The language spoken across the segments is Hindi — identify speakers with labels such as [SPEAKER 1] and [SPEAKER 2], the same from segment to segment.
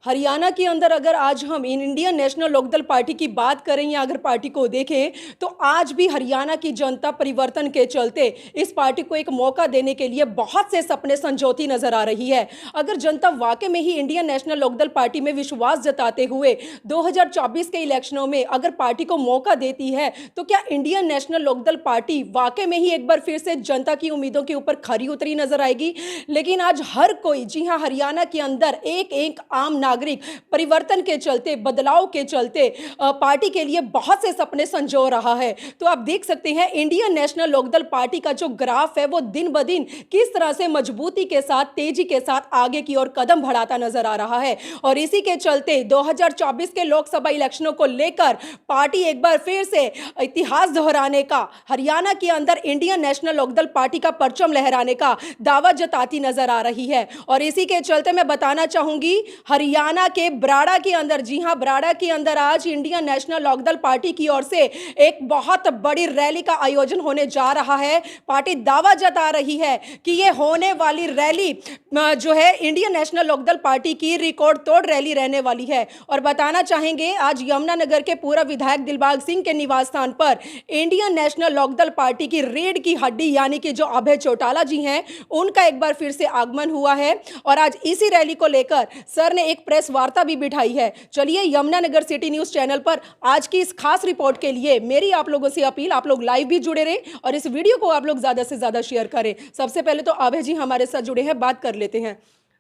[SPEAKER 1] हरियाणा के अंदर अगर आज हम इंडियन नेशनल लोकदल पार्टी की बात करें या अगर पार्टी को देखें तो आज भी हरियाणा की जनता परिवर्तन के चलते इस पार्टी को एक मौका देने के लिए बहुत से सपने संजोती नजर आ रही है। अगर जनता वाकई में ही इंडियन नेशनल लोकदल पार्टी में विश्वास जताते हुए 2024 के इलेक्शनों में अगर पार्टी को मौका देती है तो क्या इंडियन नेशनल लोकदल पार्टी वाकई में ही एक बार फिर से जनता की उम्मीदों के ऊपर खरी उतरी नजर आएगी? लेकिन आज हर कोई, जी हाँ, हरियाणा के अंदर एक एक आम नागरिक परिवर्तन के चलते, बदलाव के चलते पार्टी के लिए बहुत से सपने संजो रहा है। तो आप देख सकते हैं इंडियन नेशनल लोकदल पार्टी का जो ग्राफ है वो दिन ब दिन किस तरह से मजबूती के साथ, तेजी के साथ आगे की ओर कदम बढ़ाता नजर आ रहा है। और इसी के चलते 2024 के लोकसभा इलेक्शनों को लेकर पार्टी एक बार फिर से इतिहास दोहराने का, हरियाणा के अंदर इंडियन नेशनल लोकदल पार्टी का परचम लहराने का दावा जताती नजर आ रही है। और इसी के चलते मैं बताना चाहूंगी हरियाणा के बराड़ा के अंदर, जी हां, बराड़ा के अंदर आज इंडियन नेशनल लोकदल पार्टी की ओर से एक बहुत बड़ी रैली का आयोजन होने जा रहा है। पार्टी दावा जता रही है कि यह होने वाली रैली जो है इंडियन नेशनल लोकदल पार्टी की रिकॉर्ड तोड़ रैली रहने वाली है। और बताना चाहेंगे आज यमुनानगर के पूर्व विधायक दिलबाग सिंह के निवास स्थान पर इंडियन नेशनल लोकदल पार्टी की रीढ़ की हड्डी यानी कि जो अभय चौटाला जी हैं, उनका एक बार फिर से आगमन हुआ है। और आज इसी रैली को लेकर सर ने एक प्रेस वार्ता भी बिठाई है। चलिए यमुनानगर सिटी न्यूज चैनल पर आज की इस खास रिपोर्ट के लिए मेरी आप लोगों से अपील, आप लोग लाइव भी जुड़े रहें और इस वीडियो को आप लोग ज्यादा से ज्यादा शेयर करें। सबसे पहले तो अभय जी हमारे साथ जुड़े हैं, बात कर लेते हैं।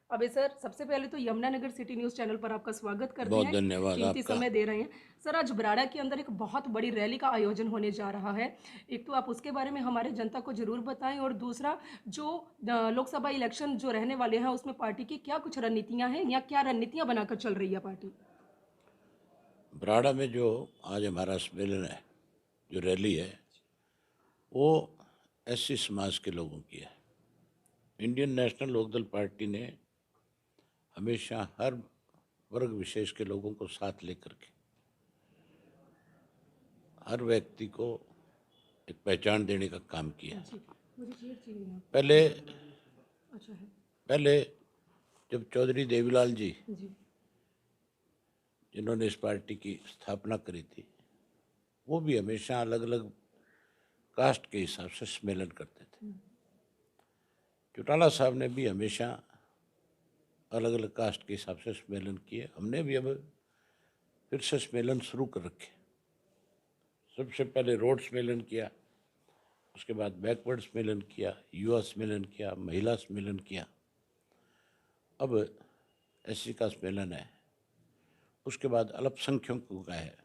[SPEAKER 1] अबे सर, सबसे पहले तो यमुनानगर सिटी न्यूज चैनल पर आपका स्वागत करते हैं।
[SPEAKER 2] बहुत धन्यवाद
[SPEAKER 1] कीमती
[SPEAKER 2] आपका।
[SPEAKER 1] समय दे रहे हैं। सर, आज बराड़ा के अंदर एक बहुत बड़ी रैली का आयोजन होने जा रहा है। एक तो आप उसके बारे में हमारे जनता को जरूर बताएं और दूसरा जो लोकसभा इलेक्शन जो रहने वाले हैं उसमें पार्टी की क्या कुछ रणनीतियां हैं या क्या रणनीतियां बनाकर चल रही है पार्टी?
[SPEAKER 2] बराड़ा में जो आज हमारा सम्मेलन है, जो रैली है, वो एससी समाज के लोगों की है। इंडियन नेशनल लोकदल पार्टी ने हमेशा हर वर्ग विशेष के लोगों को साथ लेकर के हर व्यक्ति को एक पहचान देने का काम किया। पहले
[SPEAKER 1] अच्छा है
[SPEAKER 2] पहले जब चौधरी देवीलाल जी,
[SPEAKER 1] जी।
[SPEAKER 2] जिन्होंने इस पार्टी की स्थापना करी थी, वो भी हमेशा अलग अलग कास्ट के हिसाब से सम्मेलन करते थे। चौटाला साहब ने भी हमेशा अलग अलग कास्ट के हिसाब से सम्मेलन किए। हमने भी अब फिर से सम्मेलन शुरू कर रखे। सबसे पहले रोड सम्मेलन किया, उसके बाद बैकवर्ड सम्मेलन किया, युवा सम्मेलन किया, महिला सम्मेलन किया, अब एससी का सम्मेलन है, उसके बाद अल्पसंख्यकों का है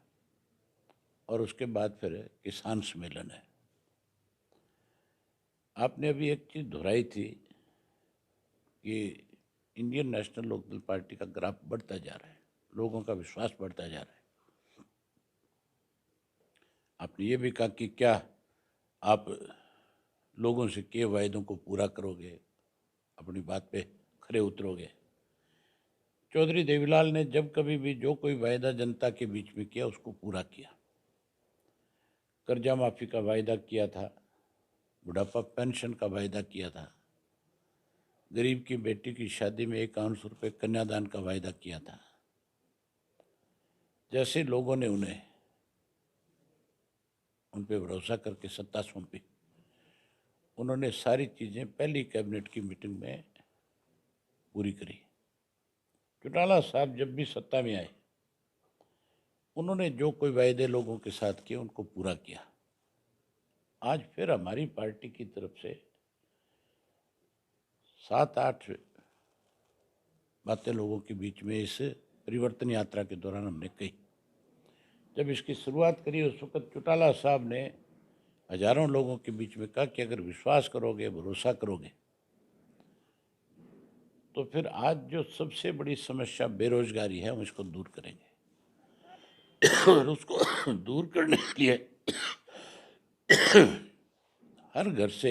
[SPEAKER 2] और उसके बाद फिर किसान सम्मेलन है। आपने अभी एक चीज़ दोहराई थी कि इंडियन नेशनल लोकदल पार्टी का ग्राफ बढ़ता जा रहा है, लोगों का विश्वास बढ़ता जा रहा है। आपने ये भी कहा कि क्या आप लोगों से किए वायदों को पूरा करोगे, अपनी बात पे खरे उतरोगे। चौधरी देवीलाल ने जब कभी भी जो कोई वायदा जनता के बीच में किया उसको पूरा किया। कर्जा माफ़ी का वायदा किया था, बुढ़ापा पेंशन का वायदा किया था, गरीब की बेटी की शादी में 5100 रुपये कन्यादान का वायदा किया था। जैसे लोगों ने उन पे भरोसा करके सत्ता सौंपी, उन्होंने सारी चीज़ें पहली कैबिनेट की मीटिंग में पूरी करी। चौटाला साहब जब भी सत्ता में आए, उन्होंने जो कोई वायदे लोगों के साथ किए उनको पूरा किया। आज फिर हमारी पार्टी की तरफ से 7-8 बातें लोगों के बीच में इस परिवर्तन यात्रा के दौरान हमने कही। जब इसकी शुरुआत करी उस वक्त चौटाला साहब ने हजारों लोगों के बीच में कहा कि अगर विश्वास करोगे, भरोसा करोगे, तो फिर आज जो सबसे बड़ी समस्या बेरोजगारी है, हम इसको दूर करेंगे। और उसको दूर करने के लिए हर घर से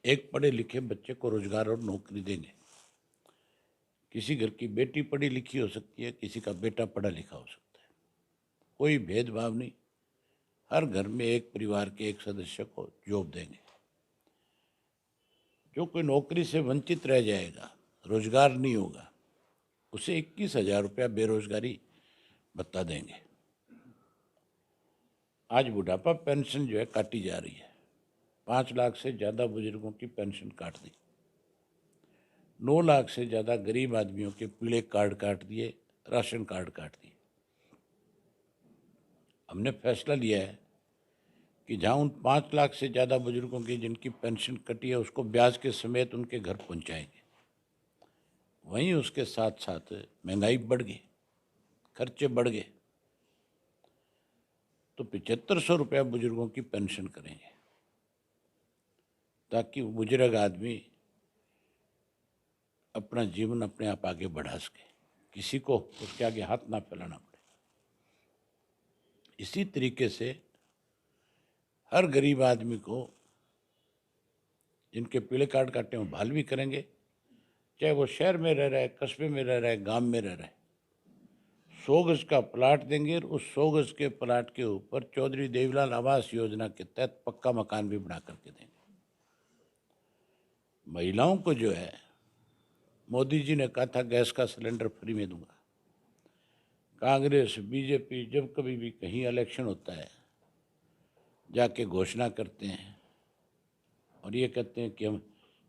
[SPEAKER 2] एक पढ़े लिखे बच्चे को रोजगार और नौकरी देंगे। किसी घर की बेटी पढ़ी लिखी हो सकती है, किसी का बेटा पढ़ा लिखा हो सकता है, कोई भेदभाव नहीं। हर घर में एक परिवार के एक सदस्य को जॉब देंगे। जो कोई नौकरी से वंचित रह जाएगा, रोजगार नहीं होगा, उसे 21,000 रुपया बेरोजगारी भत्ता देंगे। आज बुढ़ापा पेंशन जो है काटी जा रही है, 5 लाख से ज़्यादा बुजुर्गों की पेंशन काट दी, 9 लाख से ज़्यादा गरीब आदमियों के पीले कार्ड काट दिए, राशन कार्ड काट दिए। हमने फैसला लिया है कि जहाँ उन 5 लाख से ज़्यादा बुजुर्गों की जिनकी पेंशन कटी है उसको ब्याज के समेत उनके घर पहुँचाएंगे। वहीं उसके साथ साथ महंगाई बढ़ गई, खर्चे बढ़ गए, तो 7500 रुपया बुजुर्गों की पेंशन करेंगे ताकि बुजुर्ग आदमी अपना जीवन अपने आप आगे बढ़ा सके, किसी को उसके आगे हाथ ना फैलाना पड़े। इसी तरीके से हर गरीब आदमी को जिनके पीले कार्ड काटे हैं बहाल भी करेंगे, चाहे वो शहर में रह रहा है, कस्बे में रह रहा है, गांव में रह रहा है। 100 गज का प्लाट देंगे और उस 100 गज के प्लाट के ऊपर चौधरी देवीलाल आवास योजना के तहत पक्का मकान भी बना करके देंगे। महिलाओं को जो है, मोदी जी ने कहा था गैस का सिलेंडर फ्री में दूंगा। कांग्रेस बीजेपी जब कभी भी कहीं इलेक्शन होता है जाके घोषणा करते हैं और ये कहते हैं कि हम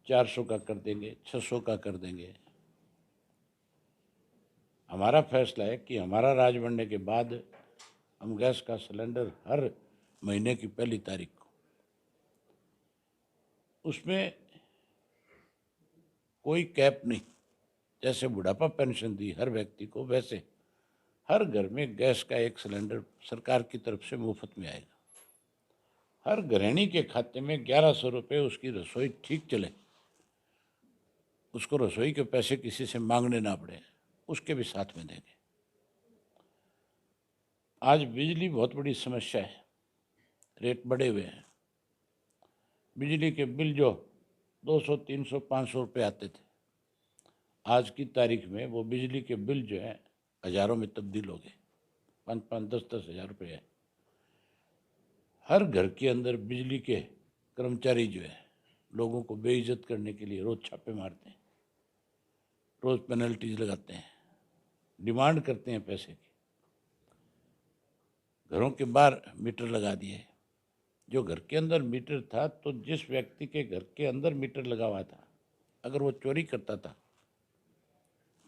[SPEAKER 2] 400 का कर देंगे, 600 का कर देंगे। हमारा फैसला है कि हमारा राज बनने के बाद हम गैस का सिलेंडर हर महीने की पहली तारीख को, उसमें कोई कैप नहीं, जैसे बुढ़ापा पेंशन दी हर व्यक्ति को, वैसे हर घर में गैस का एक सिलेंडर सरकार की तरफ से मुफ्त में आएगा। हर गृहिणी के खाते में 1100 रुपये, उसकी रसोई ठीक चले, उसको रसोई के पैसे किसी से मांगने ना पड़े, उसके भी साथ में देंगे। आज बिजली बहुत बड़ी समस्या है, रेट बढ़े हुए हैं। बिजली के बिल जो 200, 300, 500 रुपये आते थे, आज की तारीख में वो बिजली के बिल जो है हज़ारों में तब्दील हो गए, 5-5, 10-10 हज़ार रुपये है। हर घर के अंदर बिजली के कर्मचारी जो है लोगों को बेइज्जत करने के लिए रोज़ छापे मारते हैं, रोज़ पेनल्टीज लगाते हैं, डिमांड करते हैं पैसे की। घरों के बाहर मीटर लगा दिए। जो घर के अंदर मीटर था, तो जिस व्यक्ति के घर के अंदर मीटर लगा हुआ था, अगर वो चोरी करता था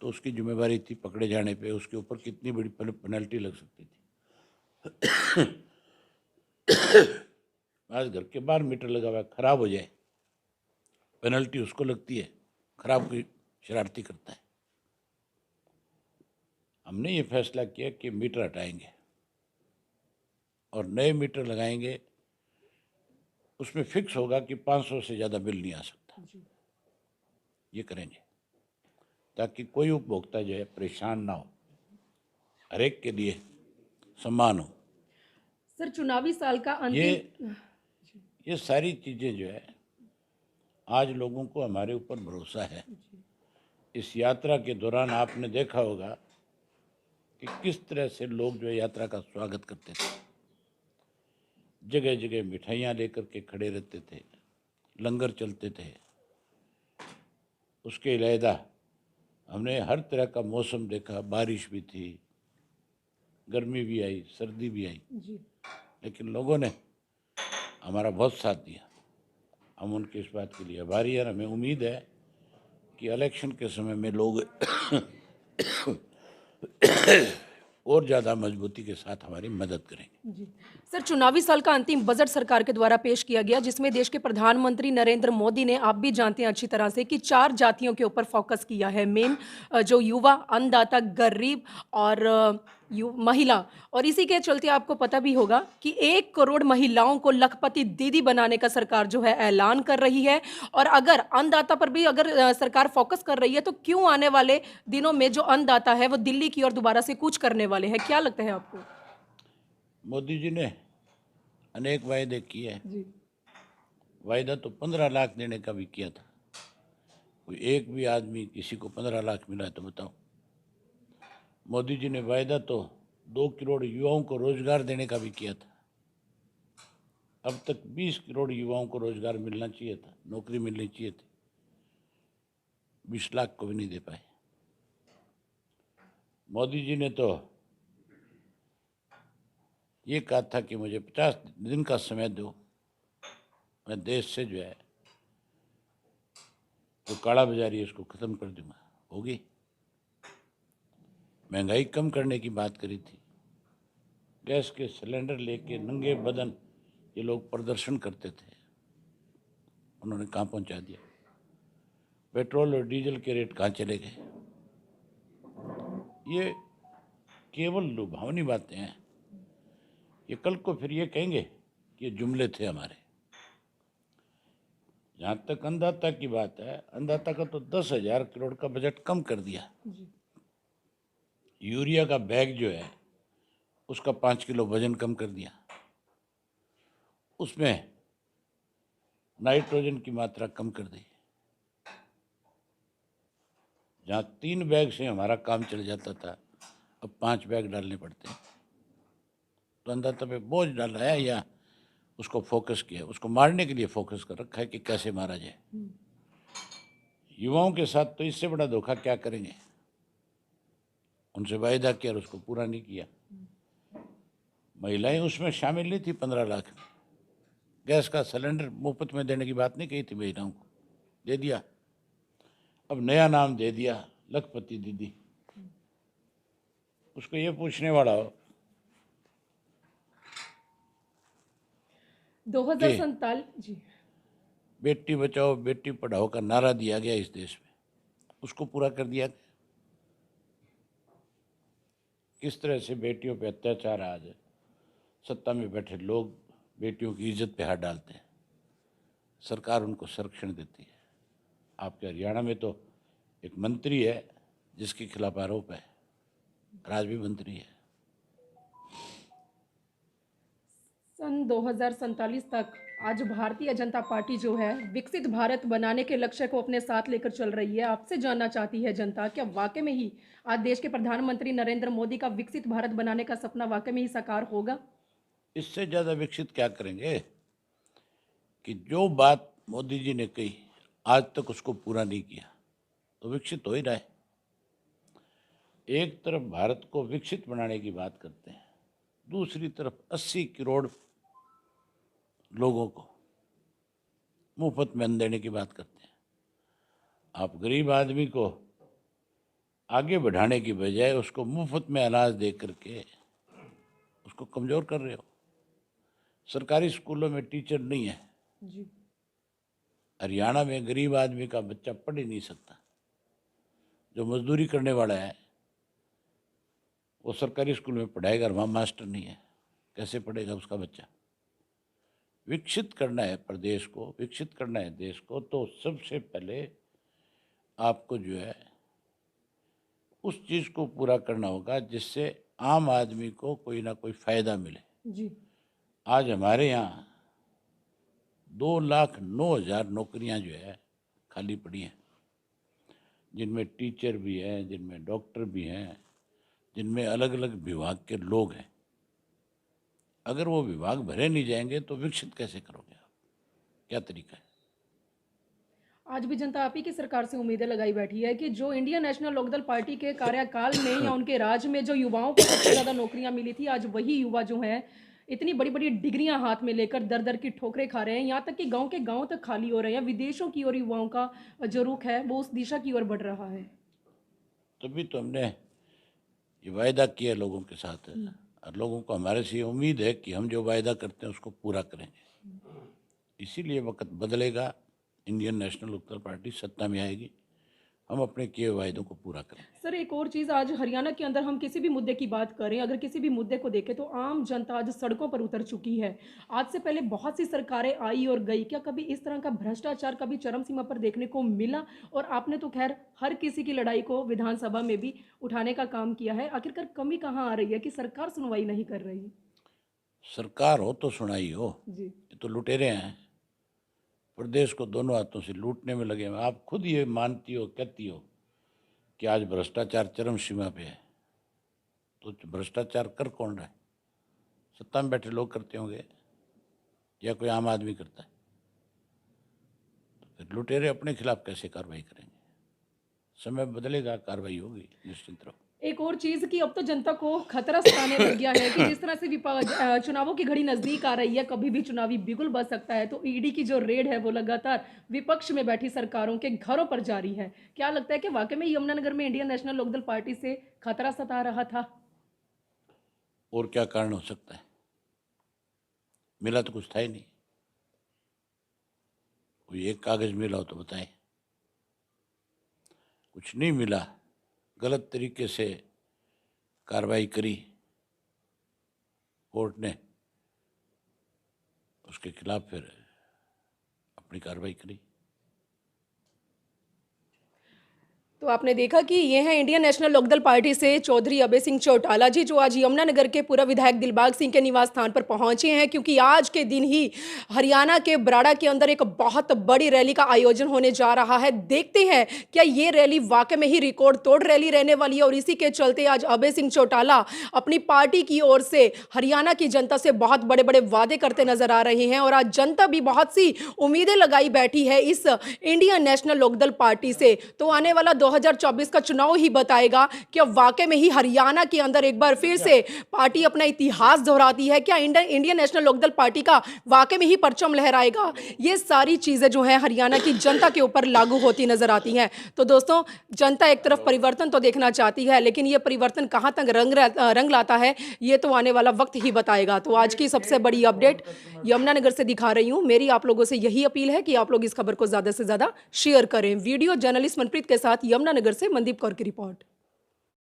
[SPEAKER 2] तो उसकी जिम्मेवारी थी, पकड़े जाने पे उसके ऊपर कितनी बड़ी पेनल्टी लग सकती थी। आज घर के बाहर मीटर लगा हुआ है, खराब हो जाए पेनल्टी उसको लगती है, खराब कोई शरारती करता है। हमने ये फैसला किया कि मीटर हटाएंगे और नए मीटर लगाएंगे। उसमें फिक्स होगा कि 500 से ज़्यादा बिल नहीं आ सकता। ये करेंगे ताकि कोई उपभोक्ता जो है परेशान ना हो, हर एक के लिए समान हो।
[SPEAKER 1] सर, चुनावी साल का अंतिम
[SPEAKER 2] ये सारी चीज़ें जो है आज लोगों को हमारे ऊपर भरोसा है। इस यात्रा के दौरान आपने देखा होगा कि किस तरह से लोग जो है यात्रा का स्वागत करते थे, जगह जगह मिठाइयाँ लेकर के खड़े रहते थे, लंगर चलते थे। उसके अलावा हमने हर तरह का मौसम देखा, बारिश भी थी, गर्मी भी आई, सर्दी भी आई, लेकिन लोगों ने हमारा बहुत साथ दिया। हम उनके इस बात के लिए आभारी हैं। हमें उम्मीद है कि इलेक्शन के समय में लोग और ज़्यादा मजबूती के साथ हमारी मदद करेंगे।
[SPEAKER 1] जी सर, चुनावी साल का अंतिम बजट सरकार के द्वारा पेश किया गया, जिसमें देश के प्रधानमंत्री नरेंद्र मोदी ने, आप भी जानते हैं अच्छी तरह से, कि 4 जातियों के ऊपर फोकस किया है। मेन जो युवा, अन्नदाता, गरीब और महिला। और इसी के चलते आपको पता भी होगा कि 1 करोड़ महिलाओं को लखपति दीदी बनाने का सरकार जो है ऐलान कर रही है। और अगर अन्नदाता पर भी अगर सरकार फोकस कर रही है, तो क्यों आने वाले दिनों में जो अन्नदाता है वो दिल्ली की ओर दोबारा से कूच करने वाले हैं? क्या लगता है आपको?
[SPEAKER 2] मोदी जी ने अनेक वायदे किए हैं।
[SPEAKER 1] जी
[SPEAKER 2] वायदा तो 15 लाख देने का भी किया था। कोई एक भी आदमी किसी को 15 लाख मिला है तो बताओ। मोदी जी ने वायदा तो 2 करोड़ युवाओं को रोजगार देने का भी किया था। अब तक 20 करोड़ युवाओं को रोजगार मिलना चाहिए था, नौकरी मिलनी चाहिए थी, 20 लाख को भी नहीं दे पाए। मोदी जी ने तो ये कहा था कि मुझे 50 दिन का समय दो, मैं देश से जो है जो काला बाजारी है उसको ख़त्म कर दूंगा। होगी। महंगाई कम करने की बात करी थी। गैस के सिलेंडर लेके नंगे बदन ये लोग प्रदर्शन करते थे, उन्होंने कहाँ पहुंचा दिया। पेट्रोल और डीजल के रेट कहाँ चले गए। ये केवल लुभावनी बातें हैं। ये कल को फिर ये कहेंगे कि ये जुमले थे हमारे। जहाँ तक अन्नदाता की बात है, अन्नदाता का तो 10,000 करोड़ का बजट कम कर दिया। यूरिया का बैग जो है उसका 5 किलो वजन कम कर दिया। उसमें नाइट्रोजन की मात्रा कम कर दी। जहाँ 3 बैग से हमारा काम चल जाता था, अब 5 बैग डालने पड़ते हैं। तो अन्नदाता पे बोझ डाला है या उसको फोकस किया, उसको मारने के लिए फोकस कर रखा है कि कैसे मारा जाए। युवाओं के साथ तो इससे बड़ा धोखा क्या करेंगे। उनसे वायदा किया और उसको पूरा नहीं किया। महिलाएं उसमें शामिल नहीं थी। 15 लाख गैस का सिलेंडर मुफ्त में देने की बात नहीं कही थी, महिलाओं को दे दिया। अब नया नाम दे दिया, लखपति दीदी। उसको ये पूछने वाला हो
[SPEAKER 1] 2047 जी।
[SPEAKER 2] बेटी बचाओ बेटी पढ़ाओ का नारा दिया गया इस देश में, उसको पूरा कर दिया। किस तरह से बेटियों पे अत्याचार आज है। सत्ता में बैठे लोग बेटियों की इज्जत पे हाथ डालते हैं, सरकार उनको संरक्षण देती है। आपके हरियाणा में तो एक मंत्री है जिसके खिलाफ आरोप है, राज भी मंत्री है।
[SPEAKER 1] सन 2047 तक आज भारतीय जनता पार्टी जो है विकसित भारत बनाने के लक्ष्य को अपने साथ लेकर चल रही है। आपसे जानना चाहती है जनता, क्या वाकई में ही आज देश के प्रधानमंत्री नरेंद्र मोदी का विकसित भारत बनाने का सपना वाकई में ही साकार होगा?
[SPEAKER 2] इससे ज़्यादा विकसित क्या करेंगे कि जो बात मोदी जी ने कही आज तक उसको पूरा नहीं किया, तो विकसित हो ही रहा है। एक तरफ भारत को विकसित बनाने की बात करते हैं, दूसरी तरफ 80 करोड़ लोगों को मुफ्त में अन्न देने की बात करते हैं। आप गरीब आदमी को आगे बढ़ाने की बजाय उसको मुफ्त में अनाज दे करके उसको कमज़ोर कर रहे हो। सरकारी स्कूलों में टीचर नहीं है।
[SPEAKER 1] जी।
[SPEAKER 2] हरियाणा में गरीब आदमी का बच्चा पढ़ ही नहीं सकता। जो मजदूरी करने वाला है वो सरकारी स्कूल में पढ़ाएगा, वहाँ मास्टर नहीं है, कैसे पढ़ेगा उसका बच्चा। विकसित करना है प्रदेश को, विकसित करना है देश को, तो सबसे पहले आपको जो है उस चीज़ को पूरा करना होगा जिससे आम आदमी को कोई ना कोई फ़ायदा मिले।
[SPEAKER 1] जी।
[SPEAKER 2] आज हमारे यहाँ 2,09,000 नौकरियाँ जो है खाली पड़ी हैं, जिनमें टीचर भी हैं, जिनमें डॉक्टर भी हैं, जिनमें अलग अलग विभाग के लोग हैं। अगर वो विभाग भरे नहीं जाएंगे तो विकसित कैसे करोगे आप? क्या तरीका है?
[SPEAKER 1] आज भी जनता आप ही की सरकार से उम्मीदें लगाई बैठी है कि जो इंडियन नेशनल लोकदल पार्टी के कार्यकाल में या उनके राज में जो युवाओं को सबसे ज़्यादा नौकरियां मिली थी, आज वही युवा जो हैं इतनी बड़ी बड़ी डिग्रियां हाथ में लेकर दर दर की ठोकरें खा रहे हैं। यहाँ तक कि गांव के गांव तक खाली हो रहे हैं। विदेशों की ओर युवाओं का जो रुख है वो उस दिशा की ओर बढ़ रहा है।
[SPEAKER 2] तभी तो हमने ये वायदा किया लोगों के साथ, और लोगों को हमारे से ये उम्मीद है कि हम जो वायदा करते हैं उसको पूरा करेंगे। इसीलिए वक्त बदलेगा, इंडियन नेशनल लोकदल पार्टी सत्ता में आएगी, हम अपने किए वायदों को पूरा करेंगे।
[SPEAKER 1] सर, एक और चीज़, आज हरियाणा के अंदर हम किसी भी मुद्दे की बात करें, अगर किसी भी मुद्दे को देखें तो आम जनता आज सड़कों पर उतर चुकी है। आज से पहले बहुत सी सरकारें आई और गई, क्या कभी इस तरह का भ्रष्टाचार कभी चरम सीमा पर देखने को मिला? और आपने तो खैर हर किसी की लड़ाई को विधानसभा में भी उठाने का काम किया है। आखिरकार कमी कहाँ आ रही है कि सरकार सुनवाई नहीं कर रही?
[SPEAKER 2] सरकार हो तो सुनाई हो।
[SPEAKER 1] जी।
[SPEAKER 2] ये तो लुटेरे हैं, प्रदेश को दोनों हाथों से लूटने में लगे हैं। आप खुद ये मानती हो, कहती हो कि आज भ्रष्टाचार चरम सीमा पे है, तो भ्रष्टाचार कर कौन रहा है? सत्ता में बैठे लोग करते होंगे या कोई आम आदमी करता है? तो फिर लुटेरे अपने खिलाफ कैसे कार्रवाई करेंगे? समय बदलेगा, कार्रवाई होगी, निश्चिंत रहो।
[SPEAKER 1] एक और चीज़ कि अब तो जनता को खतरा सताने लग गया है कि जिस तरह से चुनावों की घड़ी नज़दीक आ रही है, कभी भी चुनावी बिगुल बज सकता है। तो ईडी की जो रेड है, वो लगातार विपक्ष में बैठी सरकारों के घरों पर जारी है। क्या लगता है कि वाक़ई में यमुनानगर में इंडियन नेशनल लोकदल पार्टी से खतरा सता रहा था?
[SPEAKER 2] और क्या कारण हो सकता है? मिला तो कुछ था ही नहीं। कोई एक कागज मिला हो तो बताएं। कुछ नहीं मिला, गलत तरीके से कार्रवाई करी कोर्ट ने, उसके खिलाफ फिर अपनी कार्रवाई करी।
[SPEAKER 1] तो आपने देखा कि ये हैं इंडियन नेशनल लोकदल पार्टी से चौधरी अभय सिंह चौटाला जी, जो आज यमुनानगर के पूर्व विधायक दिलबाग सिंह के निवास स्थान पर पहुंचे हैं, क्योंकि आज के दिन ही हरियाणा के बराड़ा के अंदर एक बहुत बड़ी रैली का आयोजन होने जा रहा है। देखते हैं क्या ये रैली वाकई में ही रिकॉर्ड तोड़ रैली रहने वाली है, और इसी के चलते आज अभय सिंह चौटाला अपनी पार्टी की ओर से हरियाणा की जनता से बहुत बड़े बड़े वादे करते नजर आ रहे हैं। और आज जनता भी बहुत सी उम्मीदें लगाई बैठी है इस इंडियन नेशनल लोकदल पार्टी से। तो आने वाला 2024 का चुनाव ही बताएगा कि अब वाकई में ही हरियाणा के अंदर एक बार फिर से पार्टी अपना इतिहास दोहराती है, क्या इंडियन नेशनल लोकदल पार्टी का वाकई में ही परचम लहराएगा। ये सारी चीजें जो है हरियाणा की जनता के ऊपर लागू होती नजर आती हैं। तो दोस्तों, जनता एक तरफ परिवर्तन तो देखना चाहती है, लेकिन ये परिवर्तन कहां तक रंग लाता है, ये तो आने वाला वक्त ही बताएगा। तो आज की सबसे बड़ी अपडेट यमुनानगर से दिखा रही हूं। मेरी आप लोगों से यही अपील है कि आप लोग इस खबर को ज्यादा से ज्यादा शेयर करें। वीडियो जर्नलिस्ट मनप्रीत के साथ यमुनानगर से मनदीप कौर की रिपोर्ट।